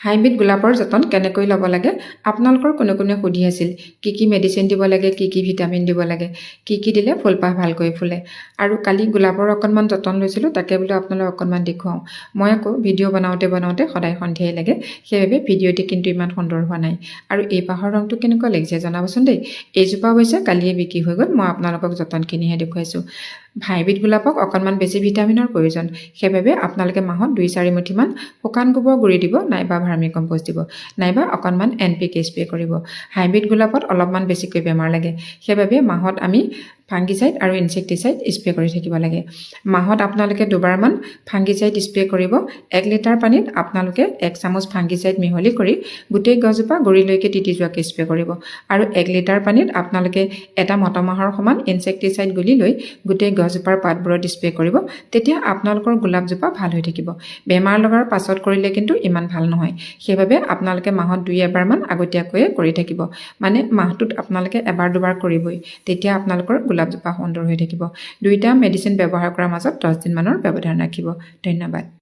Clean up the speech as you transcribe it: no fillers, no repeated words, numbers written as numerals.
hybrid গোলাপৰ যতন কেনেকৈ ল'ব লাগে আপোনালোকৰ কোনে সুধি আছিল কি মেডিচিন দিব লাগে কি ভিটামিন দিব লাগে কি দিলে ফুলপাহ ভালকৈ ফুলে আৰু কালি গোলাপৰ অকণমান যতন লৈছিলোঁ তাকে বোলো আপোনালোক অকণমান দেখুৱাওঁ মই আকৌ ভিডিঅ' বনাওঁতে সদায় সন্ধিয়াই লাগে সেইবাবে ভিডিঅ'টি কিন্তু ইমান সুন্দৰ হোৱা নাই আৰু এই পাহৰ ৰংটো কেনেকুৱা লাগিছে জনাবচোন দেই এইজোপা অৱশ্যে কালিয়ে বিক্ৰী হৈ গ'ল মই আপোনালোকক যতনখিনিহে দেখুৱাইছোঁ হাইব্ৰিড গোলাপক অকণমান বেছি ভিটামিনৰ প্ৰয়োজন সেইবাবে আপোনালোকে মাহত 2-4 মুঠিমান শুকান গোবৰ গুড়ি দিব নাইবা ভাৰ্মি কম্পোষ্ট দিব নাইবা অকণমান NPK স্প্ৰে কৰিব হাইব্ৰিড গোলাপত অলপমান বেছিকৈ বেমাৰ লাগে সেইবাবে মাহত আমি ফাংগিসাইড আৰু ইনসেক্টিসাইড স্প্ৰে কৰি থাকিব লাগে মাহত আপোনালোকে দুবাৰমান ফাংগিসাইড স্প্ৰে কৰিব 1 লিটাৰ পানীত আপোনালোকে 1 চামুচ ফাংগিসাইড মিহলি কৰি গোটেই গছজোপা গুৰিলৈকে তিতি যোৱাকৈ স্প্ৰে কৰিব আৰু 1 লিটাৰ পানীত আপোনালোকে এটা মটমাহৰ সমান ইনসেক্টিসাইড গুলি লৈ গোটেই গছজোপাৰ পাতবোৰত স্প্ৰে কৰিব তেতিয়া আপোনালোকৰ গোলাপজোপা ভাল হৈ থাকিব বেমাৰ লগাৰ পাছত কৰিলে কিন্তু ইমান ভাল নহয় সেইবাবে আপোনালোকে মাহত 2-এবাৰ মান আগতীয়াকৈ কৰি থাকিব মানে মাহটোত আপোনালোকে এবাৰ দুবাৰ কৰিবই তেতিয়া আপোনালোকৰ গোলাপজোপা সুন্দৰ হৈ থাকিব দুইটা মেডিচিন ব্যৱহাৰ কৰাৰ মাজত 10 দিন মানৰ ব্যৱধান ৰাখিব ধন্যবাদ